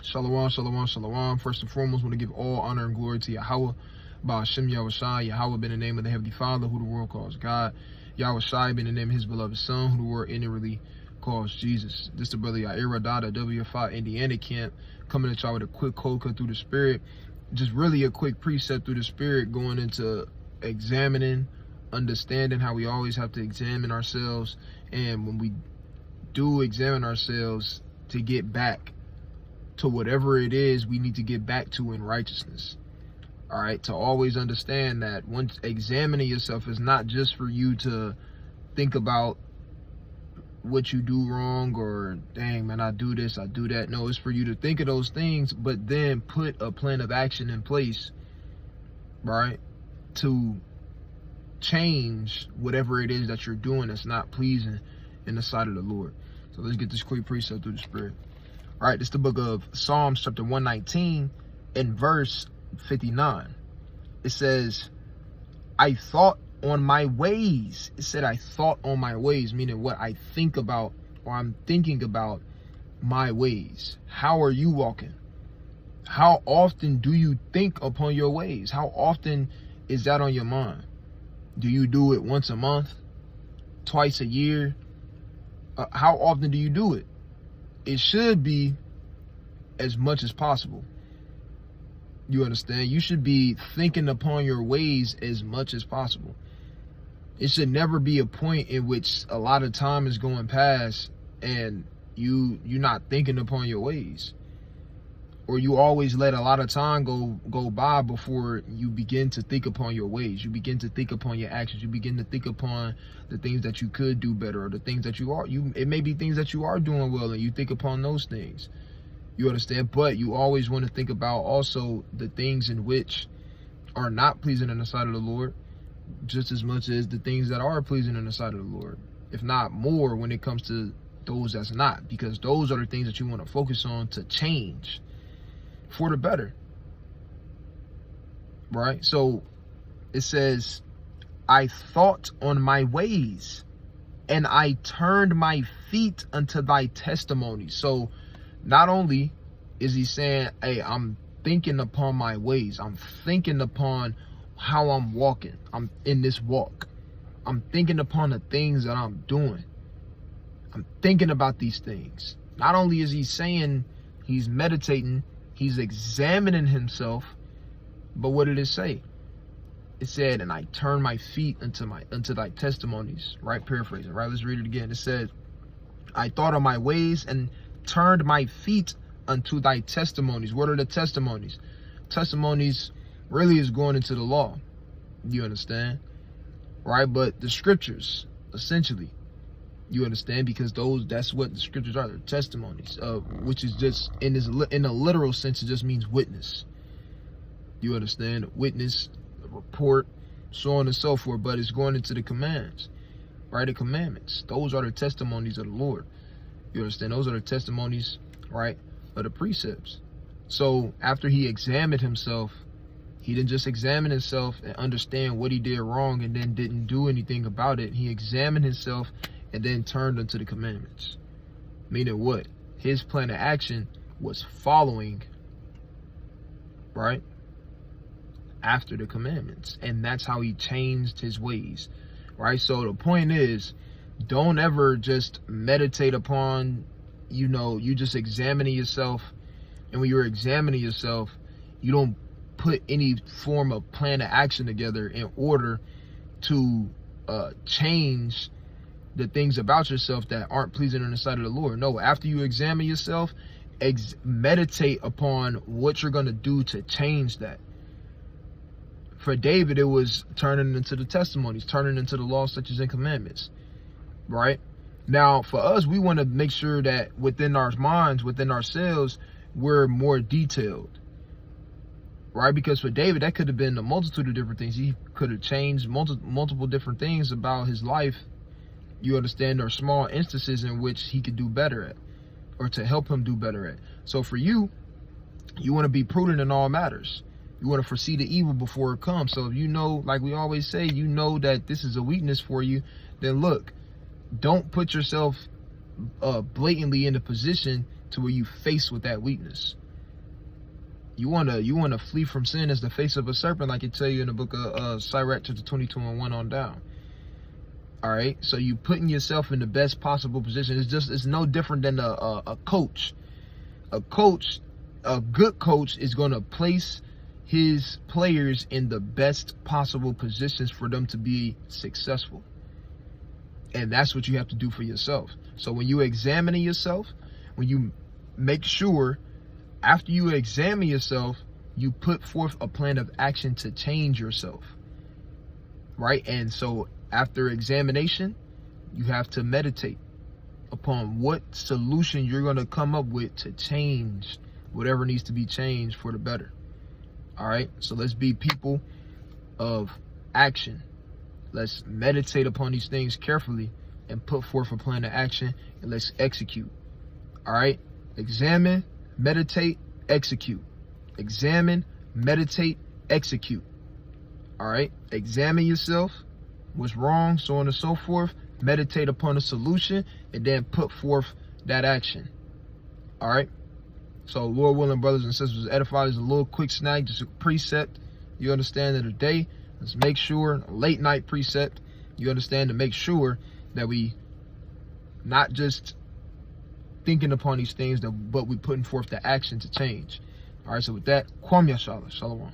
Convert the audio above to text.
Shalom, shalom, shalom. First and foremost, I want to give all honor and glory to Yahweh, Ba'ashem Yahushai. Yahweh been the name of the Heavenly Father, who the world calls God. Yahushai been the name of his beloved Son, who the world inwardly calls Jesus. This is the brother Yaira Dada, WFI Indiana camp, coming at y'all with a quick cold cut through the spirit. Just really a quick precept through the spirit, going into examining, understanding how we always have to examine ourselves. And when we do examine ourselves, to get back to whatever it is we need to get back to in righteousness. All right, to always understand that once examining yourself is not just for you to think about what you do wrong or dang man, I do this, I do that. No, it's for you to think of those things, but then put a plan of action in place, right, to change whatever it is that you're doing that's not pleasing in the sight of the Lord. So let's get this quick precept through the spirit. All right, this is the book of Psalms, chapter 119, and verse 59. It says, I thought on my ways. It said, I thought on my ways, meaning what I think about, or I'm thinking about my ways. How are you walking? How often do you think upon your ways? How often is that on your mind? Do you do it once a month, twice a year? How often do you do it? It should be as much as possible. You understand? You should be thinking upon your ways as much as possible. It should never be a point in which a lot of time is going past and you're not thinking upon your ways. Or you always let a lot of time go by before you begin to think upon your ways. You begin to think upon your actions. You begin to think upon the things that you could do better, or the things that it may be things that you are doing well, and you think upon those things. You understand? But you always want to think about also the things in which are not pleasing in the sight of the Lord, just as much as the things that are pleasing in the sight of the Lord, if not more when it comes to those that's not, because those are the things that you want to focus on to change for the better, right? So it says, I thought on my ways, and I turned my feet unto thy testimonies. So not only is he saying, hey, I'm thinking upon my ways, I'm thinking upon how I'm walking, I'm in this walk, I'm thinking upon the things that I'm doing, I'm thinking about these things. Not only is he saying he's meditating, he's examining himself, but what did it say? It said, and I turned my feet unto thy testimonies, right? Paraphrasing, right? Let's read it again. It said, I thought on my ways and turned my feet unto thy testimonies. What are the testimonies? Testimonies really is going into the law. You understand? Right? But the scriptures, essentially, you understand, because that's what the scriptures are. They're testimonies, which is just in a literal sense, it just means witness. You understand? A witness, a report, so on and so forth. But it's going into the commands, right? The commandments. Those are the testimonies of the Lord. You understand? Those are the testimonies, right, of the precepts. So after he examined himself, he didn't just examine himself and understand what he did wrong and then didn't do anything about it. He examined himself and then turned unto the commandments. Meaning what? His plan of action was following, right, after the commandments. And that's how he changed his ways, right? So the point is, don't ever just meditate upon, you just examining yourself. And when you're examining yourself, you don't put any form of plan of action together in order to change the things about yourself that aren't pleasing in the sight of the Lord. No, after you examine yourself, meditate upon what you're going to do to change that. For David, it was turning into the testimonies, turning into the law, statutes, and commandments, right? Now, for us, we want to make sure that within our minds, within ourselves, we're more detailed, right? Because for David, that could have been a multitude of different things. He could have changed multiple different things about his life. You understand? There are small instances in which he could do better at, or to help him do better at. So for you, you want to be prudent in all matters. You want to foresee the evil before it comes. So if you know, like we always say, you know that this is a weakness for you, then look, don't put yourself blatantly in a position to where you face with that weakness. You wanna flee from sin as the face of a serpent, like it tell you in the book of Sirach chapter 22 and 1 on down. All right, so you putting yourself in the best possible position. It's no different than a coach. A good coach is gonna place his players in the best possible positions for them to be successful. And that's what you have to do for yourself. So when you examining yourself, when you make sure after you examine yourself, you put forth a plan of action to change yourself, right? And so after examination, you have to meditate upon what solution you're going to come up with to change whatever needs to be changed for the better. All right, so let's be people of action. Let's meditate upon these things carefully and put forth a plan of action, and let's execute. All right, examine, meditate, execute. Examine, meditate, execute. All right, examine yourself, what's wrong, so on and so forth. Meditate upon a solution, and then put forth that action. All right, so Lord willing, brothers and sisters, edified is a little quick snack, just a precept, you understand, of the day. Let's make sure, a late night precept, you understand, to make sure that we not just thinking upon these things, but we putting forth the action to change. All right, so with that, Kwam Yashala, Shalom.